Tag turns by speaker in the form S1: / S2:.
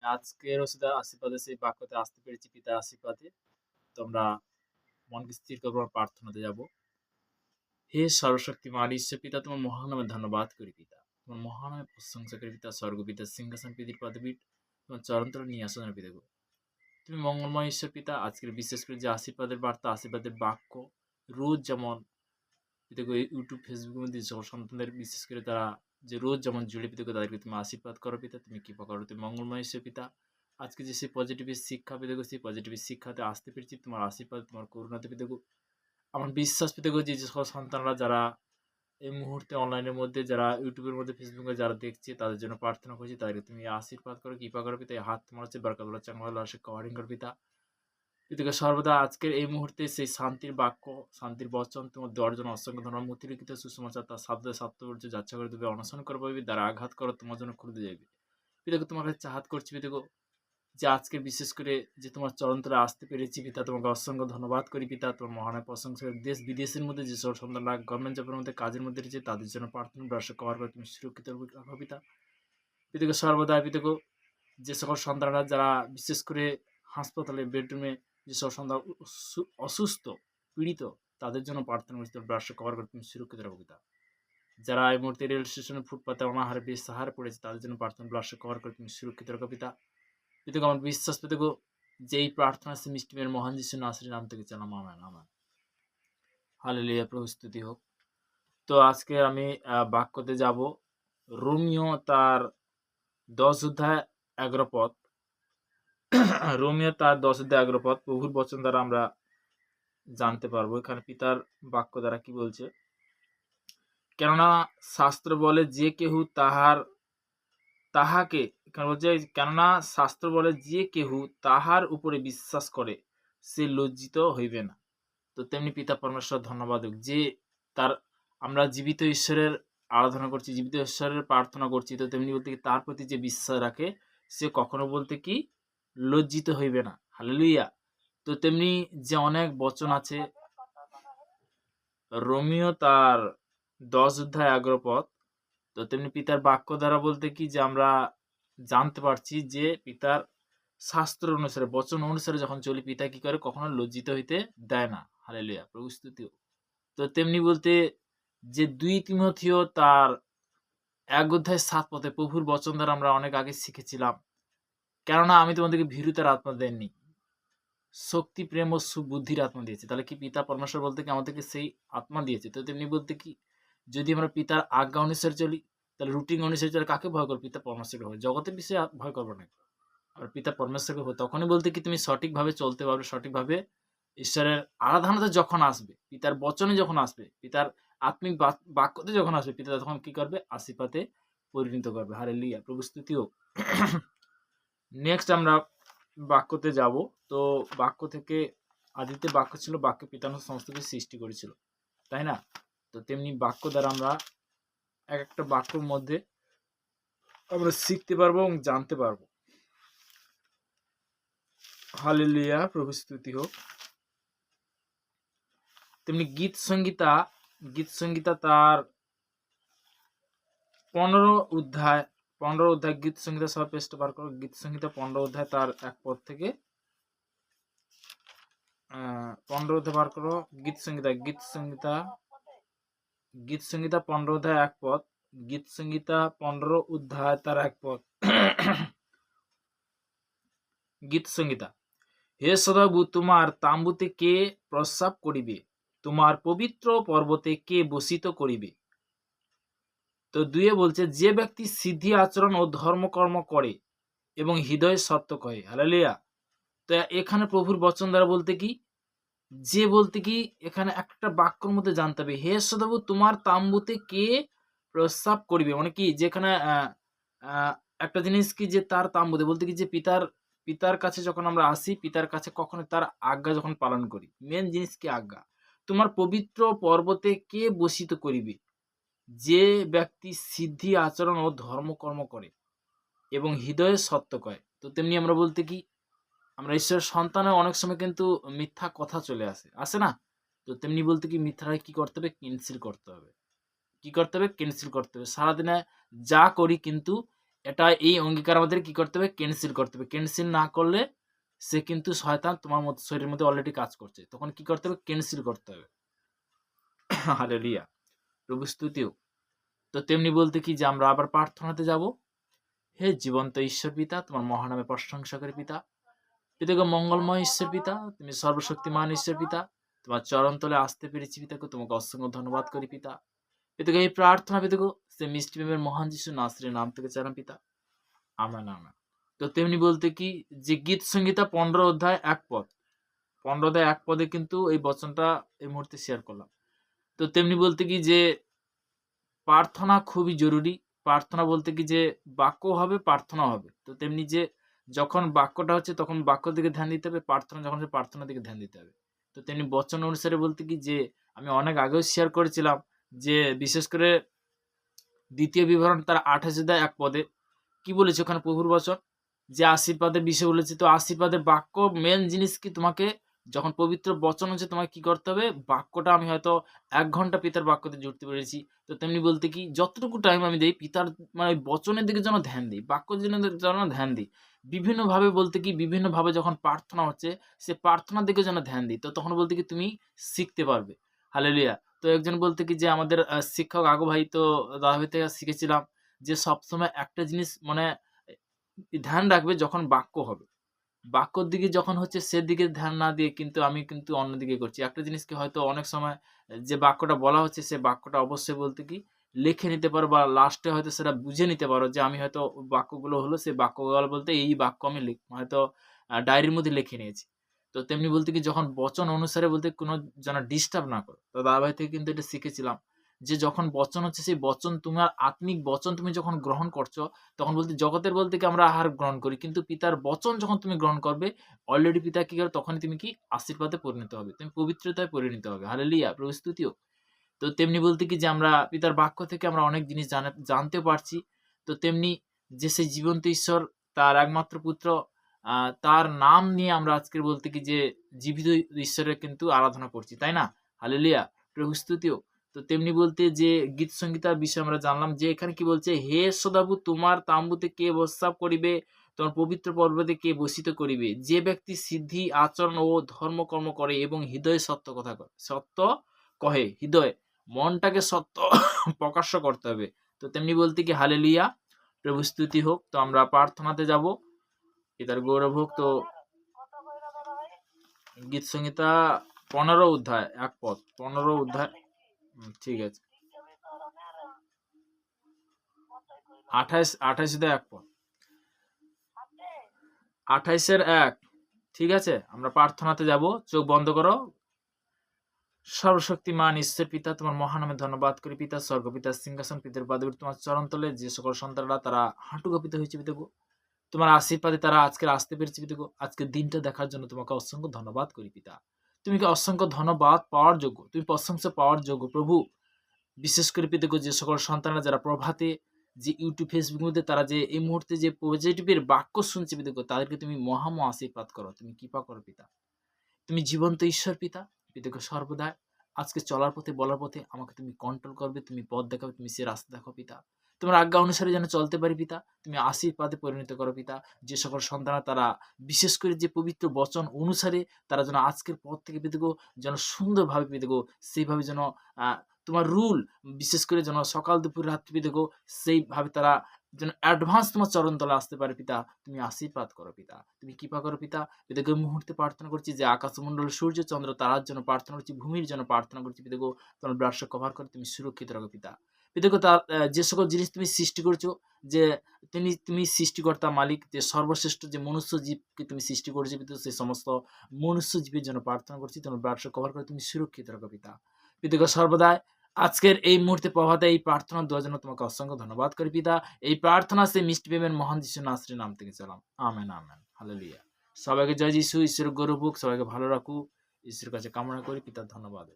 S1: আজকের হচ্ছে আশীর্বাদে সেই বাক্যতে আসতে পেরেছি পিতার আশীর্বাদে। তো আমরা মনকে স্থির করবো, আমরা প্রার্থনাতে যাব। হে সর্বশক্তিমান ঈশ্বর পিতা, তোমার মহান নামে ধন্যবাদ করি পিতা। তোমার মহান নামে প্রশংসা করি পিতা। স্বর্গ পিতা সিংহাসন পৃথিবীর পদবীর তোমার চরণতলে নিয়ে আসো না পিতা গো। তুমি মঙ্গলময় ঈশ্বর পিতা, আজকের বিশেষ করে যে আশীর্বাদের বার্তা, আশীর্বাদের বাক্য রোজ যেমন পিতা গো ইউটিউব ফেসবুকের মধ্যে সকল সন্তানদের বিশেষ করে তারা যে রোজ যেমন জুড়ে পিতা গো তাদেরকে তুমি আশীর্বাদ করো পিতা, তুমি কৃপা করো, তুমি মঙ্গলময় ঈশ্বর পিতা। আজকে যে সেই পজিটিভের শিক্ষা পিতা গো, সেই পজিটিভের শিক্ষাতে আসতে পেরেছি তোমার আশীর্বাদ, তোমার করুণাতে পিতা গো। আমার বিশ্বাস পেতে যে যে সকল সন্তানরা যারা এই মুহূর্তে অনলাইনের মধ্যে যারা ইউটিউবের মধ্যে ফেসবুকে যারা দেখছে তাদের জন্য প্রার্থনা করছি, তাদেরকে তুমি আশীর্বাদ করো, কৃপা করো পিতা। এই হাত তোমার হচ্ছে বারকাতুল্লাহ চাংলা সে কভারিং কর পিতা। পিতাকে সর্বদা আজকের এই মুহূর্তে সেই শান্তির বাক্য, শান্তির বচন তোমার দেওয়ার জন্য অসংখ্য ধন্যবাদ। মতিলিখিত সুসমাচার তার শব্দ সাত্যবর্য যাচ্ছা করে দেবে, অনশন করবে, দ্বারা আঘাত করো তোমার জন্য খুলে যাবে পিতাকে। তোমার কাছে চাহাত করছি পিতাকে যে আজকে বিশেষ করে যে তোমার চরণতলে আসতে পেরেছি পিতা, তোমাকে অসংখ্য ধন্যবাদ করি পিতা। তোমার মহানায় প্রশংসা করি। দেশ বিদেশের মধ্যে যে সব সন্তানরা গভর্নমেন্ট জবের মধ্যে কাজের মধ্যে রয়েছে তাদের জন্য প্রার্থনা ব্রাশ কভার করে তুমি সুরক্ষিত রাখো পিতা। পিতাকে সর্বদা পিতাকে যে সকল সন্তানরা যারা বিশেষ করে হাসপাতালে বেডরুমে যে সব সন্তান অসুস্থ পীড়িত তাদের জন্য প্রার্থনা করছি, ব্রাশ কভার করে তুমি সুরক্ষিত রাখো পিতা। যারা এই মুহূর্তে রেল স্টেশনে ফুটপাতে অনাহারে বেসাহারে পড়েছে তাদের জন্য প্রার্থনা ব্রাশ কভার করে তুমি সুরক্ষিত রাখো পিতা। পিতাকে আমার বিশ্বাস পিতাকে যে এই প্রার্থনা সে মিষ্টিমের মহান যিশু নাসরির নাম থেকে চালাম, আমেন আমেন। হালেলুয়া, প্রভু স্তুতি হোক। তো আজকে আমি বাক্যতে যাব। রোমিও তার 10 অধ্যায় 11 পদ। রোমিও তার 10 অধ্যায় 11 পদ প্রভুর বচন দ্বারা আমরা জানতে পারবো এখানে পিতার বাক্য দ্বারা কি বলছে। কেননা শাস্ত্র বলে যে কেহু তাহাকে, এখানে বলছে কেননা শাস্ত্র বলে যে কেহু তাহার উপরে বিশ্বাস করে সে লজ্জিত হইবে না। তো তেমনি পিতা পরমেশ্বর ধন্যবাদ হোক যে তার আমরা জীবিত ঈশ্বরের আরাধনা করছি, জীবিত ঈশ্বরের প্রার্থনা করছি। তো তেমনি বলতে কি তার প্রতি যে বিশ্বাস রাখে সে কখনো বলতে কি লজ্জিত হইবে না। হালেলুইয়া। তো তেমনি যে অনেক বচন আছে রোমিও তার 10 অধ্যায় 11 পদ। তো তেমনি পিতার বাক্য দ্বারা বলতে কি যে আমরা জানতে পারছি যে পিতার শাস্ত্র অনুসারে বচন অনুসারে যখন চলি পিতা কি করে কখনো লজ্জিত হইতে দেয় না। হালেলুয়া, প্রভু স্তুতি। তো তেমনি বলতে যে 2 তিমথিও তার 1 অধ্যায় 7 পদে প্রভুর বচন দ্বারা আমরা অনেক আগে শিখেছিলাম, কেননা আমি তোমাদেরকে ভীরুতার আত্মা দেননি, শক্তি প্রেম ও সুবুদ্ধির আত্মা দিয়েছে। তাহলে কি পিতা পরমেশ্বর বলতে কি আমাদেরকে সেই আত্মা দিয়েছে। তো তেমনি বলতে কি যদি আমরা পিতার আজ্ঞা অনুসারে চলি তাহলে রুটিন অনুসারে চলে কাকে ভয় করবো? পিতা পরমেশ্বরকে ভয়। জগতের বিষয়ে ভয় করবো না, আর পিতা পরমেশ্বরকে ভয়। তখনই বলতে কি তুমি সঠিকভাবে চলতে পারবে, সঠিকভাবে ঈশ্বরের আরাধনাতে যখন আসবে, পিতার বচনে যখন আসবে, পিতার আত্মিক বাক্যতে যখন আসবে, পিতা তখন কি করবে? আশীর্বাদে পরিণত করবে। হালেলুয়া, প্রভু স্তুতি হোক। নেক্সট আমরা বাক্যতে যাব। তো বাক্য থেকে আদিতে বাক্য ছিল, বাক্য পিতানো সমস্ত কিছু সৃষ্টি করেছিল, তাই না? তো তেমনি বাক্য দ্বারা আমরা এক একটা বাক্যর মধ্যে আমরা শিখতে পারবো এবং জানতে পারবো। হালেলুয়া, প্রভু স্তুতি হোক। তেমনি গীত সংগীতা তার 15 অধ্যায় গীত সংগীতা সব পেজটা বার করো। গীত সংগীতা 15 অধ্যায় তার 1 পদ থেকে 15 অধ্যায় বার করো। গীত সংগীতা 15 অধ্যায় 1 পদ। গীত সংগীতা 15 অধ্যায় তার 1 পদ। গীত সংগীতা। হে সদাপ্রভু, তোমার তাম্বুতে কে প্রস্রাব করিবে? তোমার পবিত্র পর্বতে কে বসিত করিবে? তো 2 বলছে যে ব্যক্তি সিদ্ধি আচরণ ও ধর্মকর্ম করে এবং হৃদয়ে সত্য কহে। হালেলুয়া। তো এখানে প্রভুর বচন দ্বারা বলতে কি যে বলতে কি এখানে একটা বাক্যর মধ্যে জানতে হবে হে সদাপ্রভু তোমার তাম্বুতে কে প্রস্রাব করিবে, মানে কি যেখানে একটা জিনিস কি যে তার তাম্বুতে বলতে কি যে পিতার কাছে যখন আমরা আসি, পিতার কাছে কখনো তার আজ্ঞা যখন পালন করি, মেন জিনিস কি আজ্ঞা। তোমার পবিত্র পর্বতে কে বসিত করিবে? যে ব্যক্তি সিদ্ধি আচরণ ও ধর্মকর্ম করে এবং হৃদয়ে সত্য কয়। তো তেমনি আমরা বলতে কি আমরা ঈশ্বরের সন্তানের অনেক সময় কিন্তু মিথ্যা কথা চলে আসে না? তো তেমনি বলতে কি মিথ্যাটা কি করতে হবে? ক্যান্সেল করতে হবে। কি করতে হবে? ক্যান্সেল করতে হবে। সারাদিনে যা করি কিন্তু এটা এই অঙ্গীকার আমাদের কি করতে হবে? ক্যানসেল করতে হবে। ক্যানসেল না করলে সে কিন্তু শয়তান তোমার শরীরের মধ্যে অলরেডি কাজ করছে। তখন কি করতে হবে? ক্যানসেল করতে হবে। হালেলুয়া, প্রভু স্তুতি হোক। তো তেমনি বলতে কি যে আমরা আবার প্রার্থনাতে যাব। হে জীবন্ত ঈশ্বর পিতা, তোমার মহানামে প্রশংসা করে পিতা। পিতাকে মঙ্গলময় ঈশ্বর পিতা, তুমি সর্বশক্তিমান ঈশ্বর পিতা, তোমার চরণ তলে আসতে পেরেছি পিতাকে, তোমাকে অসংখ্য ধন্যবাদ করি পিতা। পিতাকে এই প্রার্থনা পিতাকে সে মিষ্টি প্রেমের মহান যিশু নাসরিনের নাম থেকে চালাম পিতা, আমেন আমেন। তো তেমনি বলতে কি যে গীত সংহিতা 15 অধ্যায় 1 পদ, 15 অধ্যায় 1 পদে কিন্তু এই বচনটা এই মুহূর্তে শেয়ার করলাম। তো তেমনি বলতে কি যে প্রার্থনা খুবই জরুরি। প্রার্থনা বলতে কি যে বাক্য হবে, প্রার্থনা হবে। তো তেমনি যে যখন বাক্যটা হচ্ছে তখন বাক্য দিকে ধ্যান দিতে হবে, প্রার্থনা যখন হচ্ছে প্রার্থনার দিকে ধ্যান দিতে হবে। তো তেমনি বচন অনুসারে বলতে কি যে আমি অনেক আগেও শেয়ার করেছিলাম যে বিশেষ করে দ্বিতীয় বিবরণ তার 28 অধ্যায় 1 পদে কি বলেছে ওখানে প্রভুর বচন যে আশীর্বাদের বিষয় বলেছে। তো আশীর্বাদের বাক্য মেন জিনিস কি, তোমাকে যখন পবিত্র বচন হচ্ছে তোমাকে কি করতে হবে? বাক্যটা আমি হয়তো 1 ঘন্টা পিতার বাক্যতে জুড়তে পেরেছি। তো তেমনি বলতে কি যতটুকু টাইম আমি দেই পিতার মানে বচনের দিকে যেন ধ্যান দিই, বাক্যের জন্য যেন ধ্যান দিই। বিভিন্নভাবে বলতে কি বিভিন্নভাবে যখন প্রার্থনা হচ্ছে সে প্রার্থনার দিকে যেন ধ্যান দিই। তো তখন বলতে কি তুমি শিখতে পারবে। হালেলুয়া। তো একজন বলতে কি যে আমাদের শিক্ষক আগু ভাই, তো দাদা ভাই থেকে শিখেছিলাম যে সবসময় একটা জিনিস মানে ধ্যান রাখবে যখন বাক্য হবে। বাক্যর দিকে যখন হচ্ছে সেদিকে ধ্যান না দিয়ে কিন্তু আমি কিন্তু অন্যদিকে করছি। একটা জিনিসকে হয়তো অনেক সময় যে বাক্যটা বলা হচ্ছে সে বাক্যটা অবশ্যই বলতে কি লিখে নিতে পারো বা লাস্টে হয়তো সেটা বুঝে নিতে পারো যে আমি হয়তো বাক্যগুলো হলো সেই বাক্যগুলো বলতে এই বাক্য আমি হয়তো ডায়েরির মধ্যে লিখে নিয়েছি। তো তেমনি বলতে কি যখন বচন অনুসারে বলতে কোনো যেন ডিস্টার্ব না করো। তো দাদাভাই থেকে কিন্তু এটা শিখেছিলাম যে যখন বচন হচ্ছে সেই বচন তোমার আত্মিক বচন তুমি যখন গ্রহণ করছো তখন বলতে জগতের বলতে কি আমরা আহার গ্রহণ করি, কিন্তু পিতার বচন যখন তুমি গ্রহণ করবে অলরেডি পিতা কি করে তখনই তুমি কি আশীর্বাদে পরিণত হবে, তুমি পবিত্রতায় পরিণত হবে। হালেলুয়া, প্রভু স্তুতিও। তো তেমনি বলতে কি যে আমরা পিতার বাক্য থেকে আমরা অনেক জিনিস জানতে পারছি। তো তেমনি যে সেই জীবন্ত ঈশ্বর তার একমাত্র পুত্র তার নাম নিয়ে আমরা আজকের বলতে কি যে জীবিত ঈশ্বরের কিন্তু আরাধনা করছি, তাই না? হালেলুয়া, প্রভু স্তুতিও। তো তেমনি বলতে যে গীত সংগীতার বিষয়ে আমরা জানলাম যে এখানে কি বলছে, হে সদাবু তোমার তাম্বুতে কে প্রস্রাব করিবে, তোমার পবিত্র পর্বতে কে বসিত করিবে? যে ব্যক্তি সিদ্ধি আচরণ ও ধর্মকর্ম করে এবং হৃদয়ে সত্য কথা কয়, সত্য কহে হৃদয়, মনটাকে সত্য প্রকাশ্য করতে হবে। তো তেমনি বলতে কি হালেলুয়া, প্রভু স্তুতি হোক। তো আমরা প্রার্থনাতে যাব, পিতার গৌরব হোক। তো গীত সংহিতা 15 অধ্যায় 1 পদ, 15 অধ্যায় ঠিক আছে 28 অধ্যায় 1 পদ, 28-1। ঠিক আছে, আমরা প্রার্থনাতে যাব। চোখ বন্ধ করো। সর্বশক্তিমান ঈশ্বর পিতা, তোমার মহানামে ধন্যবাদ করি পিতা। স্বর্গপিতার সিংহাসন পিতার পাদবীর তোমার চরণ তলে যে সকল সন্তানরা তারা হাঁটু কাঁপিত হয়েছে পিতাগো, তোমার আশীর্বাদে তারা আজকে আসতে পেরেছে পিতাগো। আজকের দিনটা দেখার জন্য তোমাকে অসংখ্য ধন্যবাদ করি পিতা। তুমি কি অসংখ্য ধন্যবাদ পাওয়ার যোগ্য, তুমি প্রশংসা পাওয়ার যোগ্য প্রভু। বিশেষ করে পিতাগো যে সকল সন্তানরা যারা প্রভাতে যে ইউটিউব ফেসবুক মধ্যে তারা যে এই মুহূর্তে যে পজিটিভের বাক্য শুনছে পিতাগো, তাদেরকে তুমি মহামহ আশীর্বাদ করো, তুমি কৃপা করো পিতা। তুমি জীবন্ত ঈশ্বর পিতা। পিতাকে সর্বদা আজকে চলার পথে বলার পথে আমাকে তুমি কন্ট্রোল করবে, তুমি পথ দেখাবে, তুমি সে রাস্তা দেখো পিতা। তোমার আজ্ঞা অনুসারে যেন চলতে পারি পিতা। তুমি আশীর্বাদে পরিণত করো পিতা। যে সকল সন্তানরা তারা বিশেষ করে যে পবিত্র বচন অনুসারে তারা যেন আজকের পথ থেকে পিতাগো যেন সুন্দরভাবে পিতাগো সেইভাবে যেন তোমার রুল বিশেষ করে যেন সকাল দুপুর রাত্রি পিতাগো সেইভাবে তারা যেন অ্যাডভান্স তোমার চরণ তলে আসতে পারে পিতা। তুমি আশীর্বাদ করো পিতা, তুমি কৃপা করো পিতা। পিতাকে এই মুহূর্তে প্রার্থনা করছি যে আকাশমণ্ডল সূর্য চন্দ্র তারার জন্য প্রার্থনা করছি, ভূমির জন্য প্রার্থনা করছি পিতাগো, তোমার ব্লাড কভার করে তুমি সুরক্ষিত রাখো পিতা। পিতাগো তার যে সকল জিনিস তুমি সৃষ্টি করছো, যে তুমি সৃষ্টিকর্তা মালিক, যে সর্বশ্রেষ্ঠ যে মনুষ্য জীবকে তুমি সৃষ্টি করেছো পিতা, সেই সমস্ত মনুষ্য জীবের জন্য প্রার্থনা করছি, তোমার ব্লাড কভার করে তুমি সুরক্ষিত রাখো পিতা। পিতাগো সর্বদাই আজকের এই মুহূর্তে প্রভাতে এই প্রার্থনা দেওয়ার জন্য তোমাকে অসংখ্য ধন্যবাদ করি পিতা। এই প্রার্থনা সেই মিষ্টি প্রেমের মহান যিশু নাসরির নাম থেকে চালাম, আমেন আমেন, হালেলুয়া। সবাইকে জয় যিশু, ঈশ্বর গৌরব হোক, সবাইকে ভালো রাখুক, ঈশ্বরের কাছে কামনা করি পিতার ধন্যবাদ।